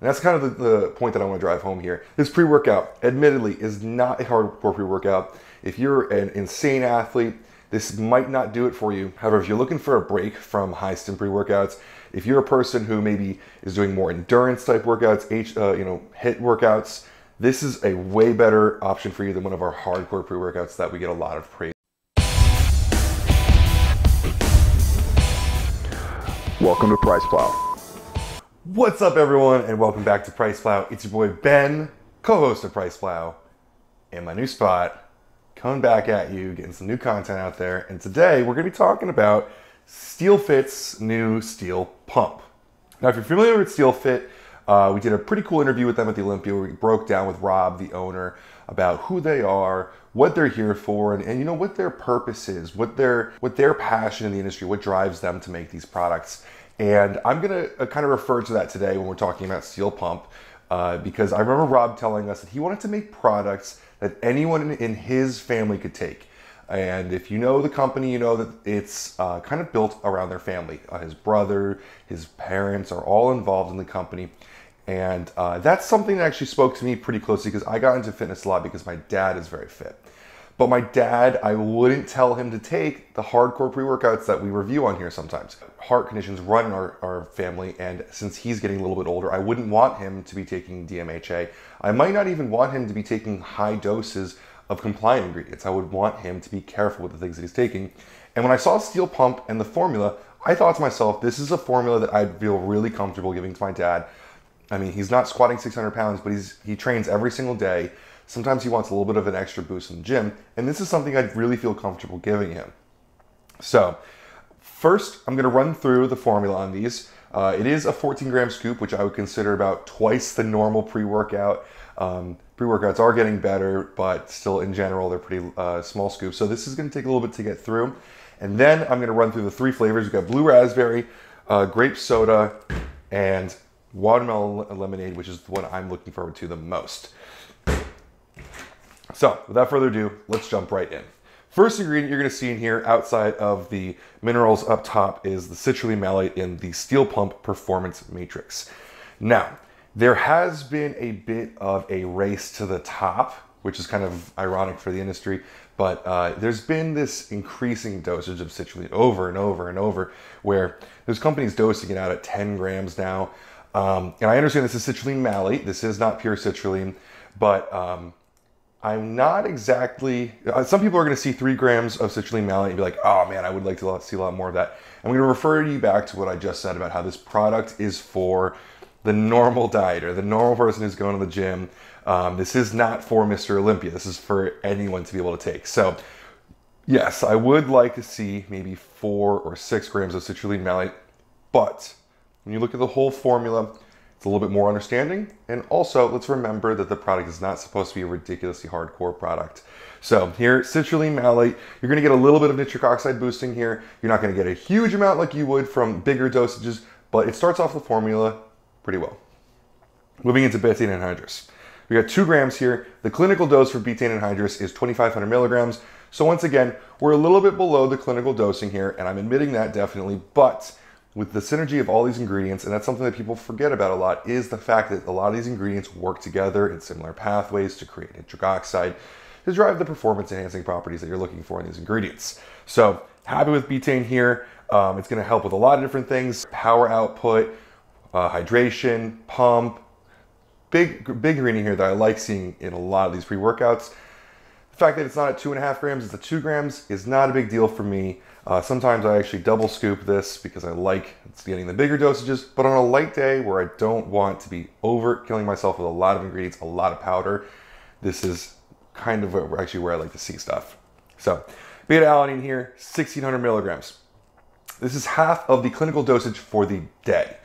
And that's kind of the point that I want to drive home here. This pre-workout, admittedly, is not a hardcore pre-workout. If you're an insane athlete, this might not do it for you. However, if you're looking for a break from high stim pre-workouts, if you're a person who maybe is doing more endurance type workouts, HIIT workouts, this is a way better option for you than one of our hardcore pre-workouts that we get a lot of praise. Welcome to PricePlow. What's up, everyone, and welcome back to PricePlow. It's your boy Ben, co-host of PricePlow, in my new spot, coming back at you, getting some new content out there. And today we're going to be talking about SteelFit's new Steel Pump. Now, if you're familiar with SteelFit, we did a pretty cool interview with them at the Olympia where we broke down with Rob, the owner, about who they are, what they're here for, and you know what their purpose is, what their passion in the industry, what drives them to make these products. And I'm gonna kind of refer to that today when we're talking about Steel Pump, because I remember Rob telling us that he wanted to make products that anyone in his family could take. And if you know the company, you know that it's kind of built around their family. His brother, his parents are all involved in the company. And that's something that actually spoke to me pretty closely because I got into fitness a lot because my dad is very fit. But my dad, I wouldn't tell him to take the hardcore pre-workouts that we review on here sometimes. Heart conditions run in our family, and since he's getting a little bit older, I wouldn't want him to be taking DMHA. I might not even want him to be taking high doses of compliant ingredients. I would want him to be careful with the things that he's taking. And when I saw Steel Pump and the formula, I thought to myself, this is a formula that I'd feel really comfortable giving to my dad. I mean, he's not squatting 600 pounds, but he trains every single day. Sometimes he wants a little bit of an extra boost in the gym, and this is something I'd really feel comfortable giving him. So first, I'm going to run through the formula on these. It is a 14-gram scoop, which I would consider about twice the normal pre-workout. Pre-workouts are getting better, but still in general, they're pretty small scoops. So this is going to take a little bit to get through. And then I'm going to run through the three flavors. We've got blue raspberry, grape soda, and watermelon lemonade, which is the one I'm looking forward to the most. So without further ado, let's jump right in. First ingredient you're going to see in here outside of the minerals up top is the citrulline malate in the Steel Pump Performance Matrix. Now, there has been a bit of a race to the top, which is kind of ironic for the industry, but there's been this increasing dosage of citrulline over and over and over, where there's companies dosing it out at 10 grams now. And I understand this is citrulline malate. This is not pure citrulline, but I'm not exactly, some people are going to see 3 grams of citrulline malate and be like, oh man, I would like to see a lot more of that. I'm going to refer you back to what I just said about how this product is for the normal dieter, the normal person who's going to the gym. This is not for Mr. Olympia. This is for anyone to be able to take. So yes, I would like to see maybe 4 or 6 grams of citrulline malate, but when you look at the whole formula, it's a little bit more understanding. And also, let's remember that the product is not supposed to be a ridiculously hardcore product. So here, citrulline malate, you're going to get a little bit of nitric oxide boosting here. You're not going to get a huge amount like you would from bigger dosages, but it starts off the formula pretty well. Moving into betaine anhydrous. We got 2 grams here. The clinical dose for betaine anhydrous is 2,500 milligrams. So once again, we're a little bit below the clinical dosing here, and I'm admitting that definitely, but with the synergy of all these ingredients, and that's something that people forget about a lot, is the fact that a lot of these ingredients work together in similar pathways to create nitric oxide to drive the performance enhancing properties that you're looking for in these ingredients. So happy with betaine here. It's going to help with a lot of different things: power output, hydration, pump. Big ingredient here that I like seeing in a lot of these pre-workouts. The fact that it's not at 2.5 grams, it's at 2 grams is not a big deal for me. Sometimes I actually double scoop this because I like getting the bigger dosages, but on a light day where I don't want to be killing myself with a lot of ingredients, a lot of powder, this is kind of actually where I like to see stuff. So beta-alanine here, 1,600 milligrams. This is half of the clinical dosage for the day.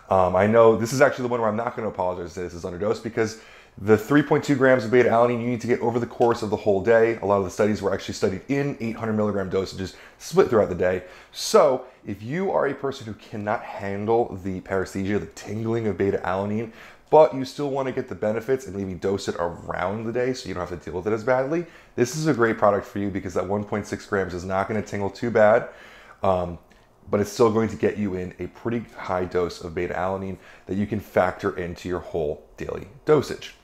I know this is actually the one where I'm not going to apologize that this is underdosed, because the 3.2 grams of beta-alanine you need to get over the course of the whole day. A lot of the studies were actually studied in 800 milligram dosages split throughout the day. So if you are a person who cannot handle the paresthesia, the tingling of beta-alanine, but you still want to get the benefits and maybe dose it around the day so you don't have to deal with it as badly, this is a great product for you, because that 1.6 grams is not going to tingle too bad. but it's still going to get you in a pretty high dose of beta alanine that you can factor into your whole daily dosage.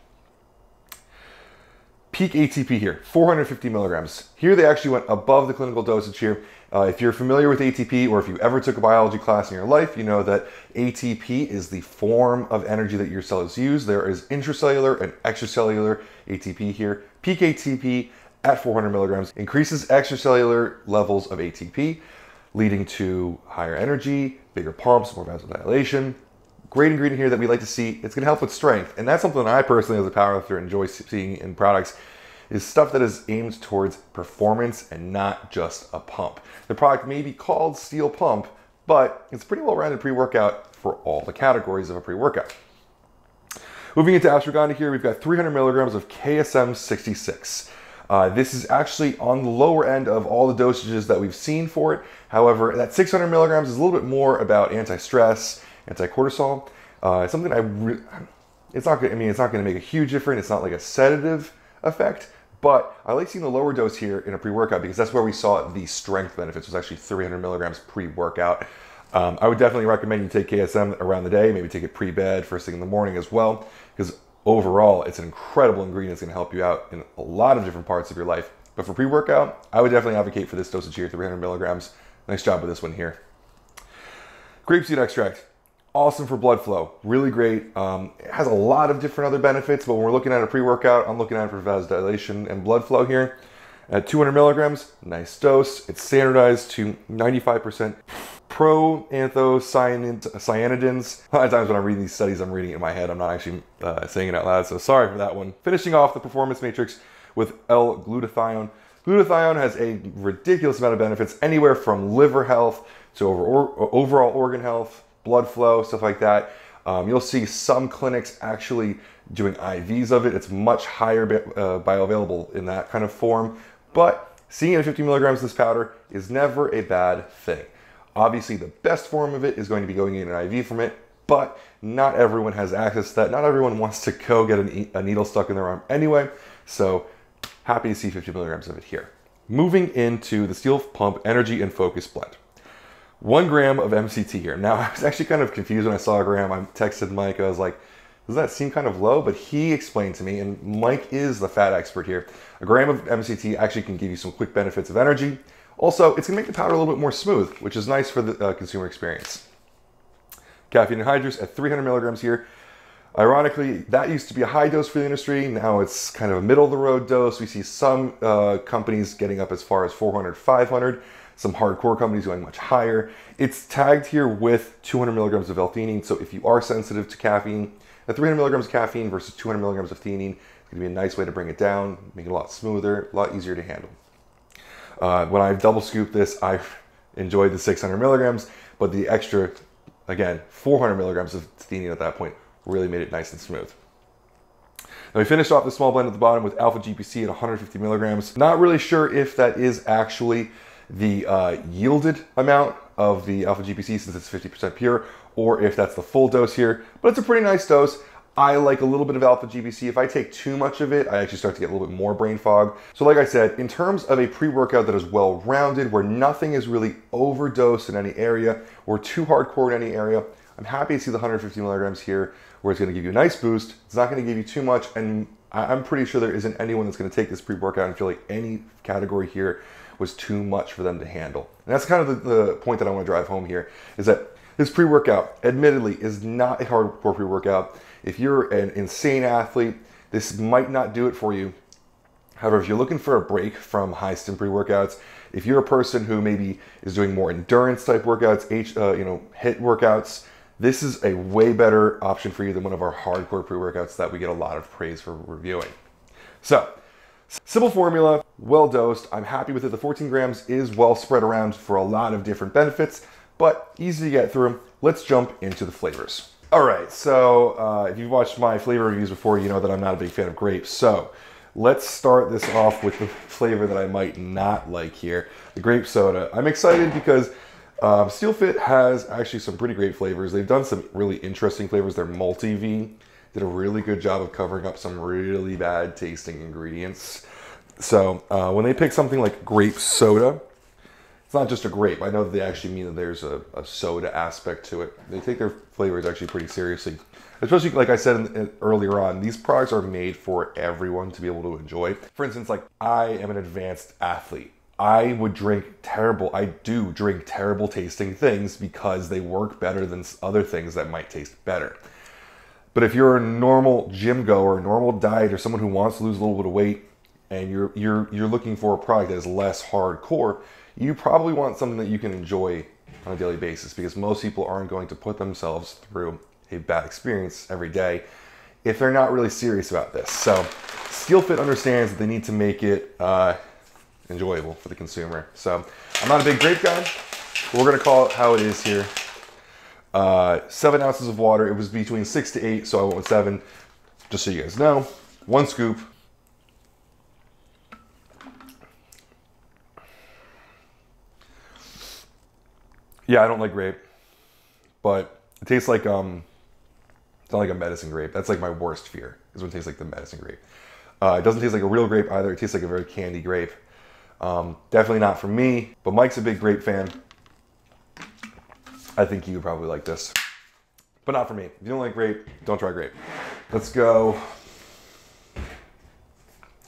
Peak ATP here, 450 milligrams. Here they actually went above the clinical dosage here. If you're familiar with ATP, or if you ever took a biology class in your life, you know that ATP is the form of energy that your cells use. There is intracellular and extracellular ATP here. Peak ATP at 400 milligrams increases extracellular levels of ATP, leading to higher energy, bigger pumps, more vasodilation. Great ingredient here that we like to see. It's going to help with strength. And that's something that I personally, as a powerlifter, enjoy seeing in products, is stuff that is aimed towards performance and not just a pump. The product may be called Steel Pump, but it's a pretty well-rounded pre-workout for all the categories of a pre-workout. Moving into ashwagandha here, we've got 300 milligrams of KSM 66. This is actually on the lower end of all the dosages that we've seen for it. However, that 600 milligrams is a little bit more about anti-stress, anti-cortisol. Something it's not going to make a huge difference. It's not like a sedative effect, but I like seeing the lower dose here in a pre-workout because that's where we saw the strength benefits. It was actually 300 milligrams pre-workout. I would definitely recommend you take KSM around the day, maybe take it pre-bed, first thing in the morning as well, because overall it's an incredible ingredient. It's going to help you out in a lot of different parts of your life. But for pre-workout, I would definitely advocate for this dosage here, 300 milligrams. Nice job with this one here. Grapeseed extract. Awesome for blood flow, really great. It has a lot of different other benefits, but when we're looking at a pre-workout, I'm looking at it for vasodilation and blood flow here. At 200 milligrams, nice dose. It's standardized to 95% proanthocyanidins. A lot of times when I'm reading these studies, I'm reading it in my head. I'm not actually saying it out loud, so sorry for that one. Finishing off the performance matrix with L-glutathione. Glutathione has a ridiculous amount of benefits, anywhere from liver health to overall organ health, blood flow, stuff like that. You'll see some clinics actually doing IVs of it. It's much higher bioavailable in that kind of form, but seeing it at 50 milligrams of this powder is never a bad thing. Obviously, the best form of it is going to be going in an IV from it, but not everyone has access to that. Not everyone wants to go get a needle stuck in their arm anyway, so happy to see 50 milligrams of it here. Moving into the Steel Pump Energy and Focus Blend. 1 gram of MCT here. Now, I was actually kind of confused when I saw a gram. I texted Mike. I was like, does that seem kind of low? But he explained to me, and Mike is the fat expert here. A gram of MCT actually can give you some quick benefits of energy. Also, it's going to make the powder a little bit more smooth, which is nice for the consumer experience. Caffeine Anhydrous at 300 milligrams here. Ironically, that used to be a high dose for the industry. Now it's kind of a middle-of-the-road dose. We see some companies getting up as far as 400, 500. Some hardcore companies going much higher. It's tagged here with 200 milligrams of L-theanine, so if you are sensitive to caffeine, the 300 milligrams of caffeine versus 200 milligrams of theanine is going to be a nice way to bring it down, make it a lot smoother, a lot easier to handle. When I double scooped this, I enjoyed the 600 milligrams, but the extra, again, 400 milligrams of theanine at that point really made it nice and smooth. Now we finished off the small blend at the bottom with alpha GPC at 150 milligrams. Not really sure if that is actually the yielded amount of the alpha GPC since it's 50% pure, or if that's the full dose here, but it's a pretty nice dose. I like a little bit of alpha GPC. If I take too much of it, I actually start to get a little bit more brain fog. So like I said, in terms of a pre-workout that is well-rounded, where nothing is really overdosed in any area or too hardcore in any area, I'm happy to see the 150 milligrams here, where it's gonna give you a nice boost. It's not gonna give you too much, and I'm pretty sure there isn't anyone that's gonna take this pre-workout and feel like any category here was too much for them to handle. And that's kind of the point that I want to drive home here, is that this pre-workout, admittedly, is not a hardcore pre-workout. If you're an insane athlete, this might not do it for you. However, if you're looking for a break from high stim pre-workouts, if you're a person who maybe is doing more endurance type workouts, HIIT workouts, this is a way better option for you than one of our hardcore pre-workouts that we get a lot of praise for reviewing. So, simple formula, well dosed. I'm happy with it. The 14 grams is well spread around for a lot of different benefits, but easy to get through. Let's jump into the flavors. All right, so if you've watched my flavor reviews before, you know that I'm not a big fan of grapes. So let's start this off with the flavor that I might not like here, the grape soda. I'm excited because SteelFit has actually some pretty great flavors. They've done some really interesting flavors. Their multi-V did a really good job of covering up some really bad tasting ingredients. So when they pick something like grape soda, It's not just a grape. I know that they actually mean that there's a soda aspect to it. They take their flavors actually pretty seriously. Especially, like I said earlier on, these products are made for everyone to be able to enjoy. For instance, like I am an advanced athlete. I would drink terrible, I do drink terrible tasting things because they work better than other things that might taste better. But if you're a normal gym goer, normal diet, or someone who wants to lose a little bit of weight, and you're looking for a product that is less hardcore, you probably want something that you can enjoy on a daily basis, because most people aren't going to put themselves through a bad experience every day if they're not really serious about this. So SteelFit understands that they need to make it enjoyable for the consumer. So I'm not a big grape guy, but we're gonna call it how it is here. 7 ounces of water. It was between 6 to 8, so I went with 7, just so you guys know. 1 scoop. Yeah, I don't like grape, but it tastes like, it's not like a medicine grape. That's like my worst fear, is when it tastes like the medicine grape. It doesn't taste like a real grape either. It tastes like a very candy grape. Definitely not for me, but Mike's a big grape fan. I think you would probably like this, but not for me. If you don't like grape, don't try grape. Let's go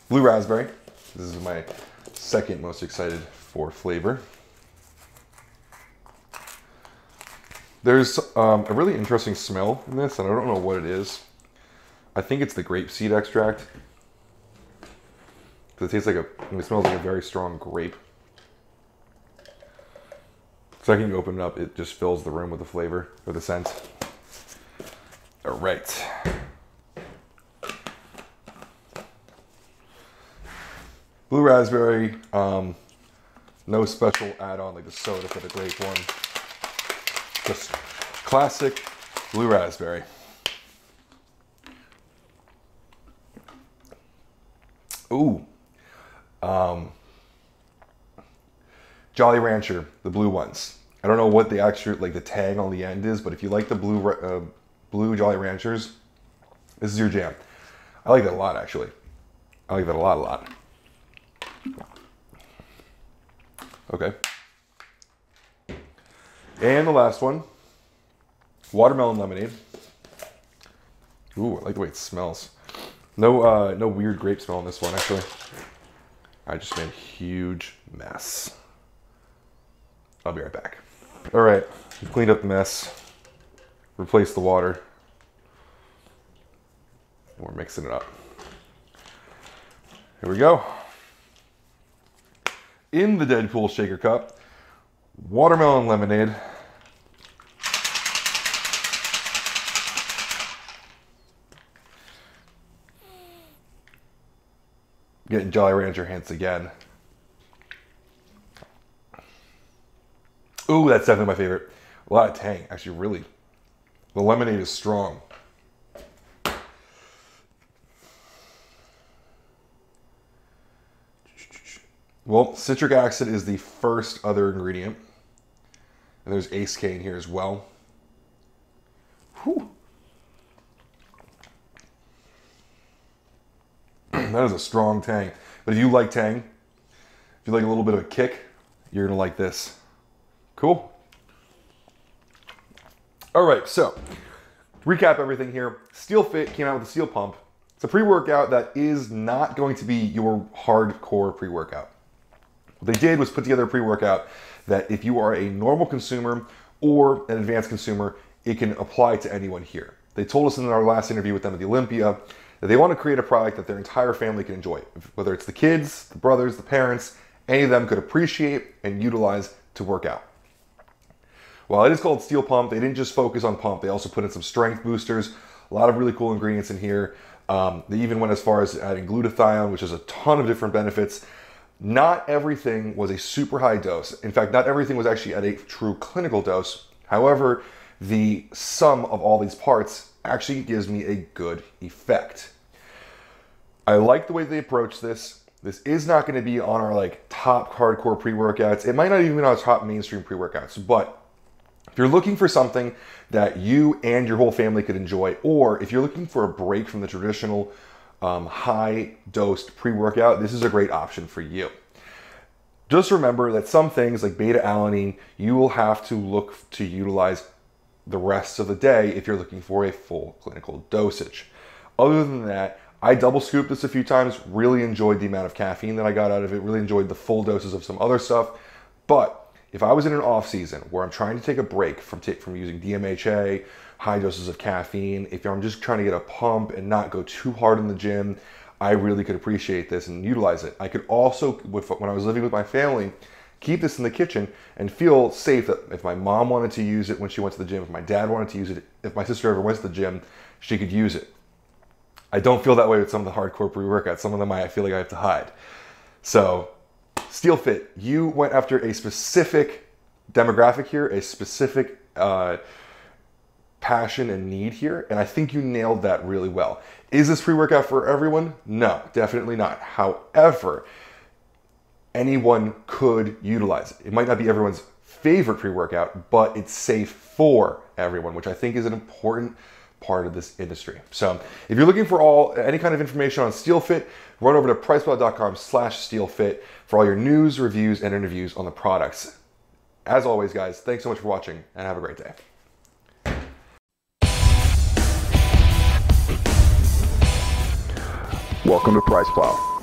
blue raspberry. This is my second most excited for flavor. There's a really interesting smell in this, and I don't know what it is. I think it's the grape seed extract. It tastes like it smells like a very strong grape. The second you open it up, it just fills the room with the flavor or the scent. All right. Blue raspberry, no special add-on like the soda for the grape one. Just classic blue raspberry. Ooh. Jolly Rancher, the blue ones. I don't know what the actual, like the tag on the end is, but if you like the blue Jolly Ranchers, this is your jam. I like that a lot, actually. I like that a lot. Okay. And the last one, watermelon lemonade. Ooh, I like the way it smells. No, no weird grape smell in this one, actually. I just made a huge mess. I'll be right back. All right, we've cleaned up the mess, replaced the water, and we're mixing it up. Here we go. In the Deadpool shaker cup, watermelon lemonade. Getting Jolly Rancher hints again. Ooh, that's definitely my favorite. A lot of tang, actually, really. The lemonade is strong. Well, citric acid is the first other ingredient. And there's Ace K in here as well. Whew. That is a strong tang. But if you like tang, if you like a little bit of a kick, you're gonna like this. Cool. All right, so to recap everything here, SteelFit came out with the Steel Pump. It's a pre-workout that is not going to be your hardcore pre-workout. What they did was put together a pre-workout that if you are a normal consumer or an advanced consumer, it can apply to anyone here. They told us in our last interview with them at the Olympia that they want to create a product that their entire family can enjoy. Whether it's the kids, the brothers, the parents, any of them could appreciate and utilize to work out. While it is called Steel Pump, they didn't just focus on pump. They also put in some strength boosters, a lot of really cool ingredients in here. They even went as far as adding glutathione, which has a ton of different benefits. Not everything was a super high dose. In fact, not everything was actually at a true clinical dose. However, the sum of all these parts actually gives me a good effect. I like the way they approach this. This is not going to be on our like top hardcore pre-workouts. It might not even be on our top mainstream pre-workouts, but if you're looking for something that you and your whole family could enjoy, or if you're looking for a break from the traditional high-dosed pre-workout, this is a great option for you. just remember that some things like beta-alanine, you will have to look to utilize the rest of the day if you're looking for a full clinical dosage. Other than that, I double scooped this a few times, really enjoyed the amount of caffeine that I got out of it, really enjoyed the full doses of some other stuff. But if I was in an off season where I'm trying to take a break from using DMHA, high doses of caffeine, if I'm just trying to get a pump and not go too hard in the gym, I really could appreciate this and utilize it. I could also, when I was living with my family, keep this in the kitchen and feel safe that if my mom wanted to use it when she went to the gym, if my dad wanted to use it, if my sister ever went to the gym, she could use it. I don't feel that way with some of the hardcore pre-workouts. Some of them I feel like I have to hide. So, SteelFit, you went after a specific demographic here, a specific passion and need here, and I think you nailed that really well. Is this pre-workout for everyone? No, definitely not. However, anyone could utilize it. It might not be everyone's favorite pre-workout, but it's safe for everyone, which I think is an important part of this industry. So if you're looking for any kind of information on SteelFit, run over to PricePlow.com/SteelFit for all your news, reviews, and interviews on the products. As always, guys, thanks so much for watching and have a great day. Welcome to PricePlow.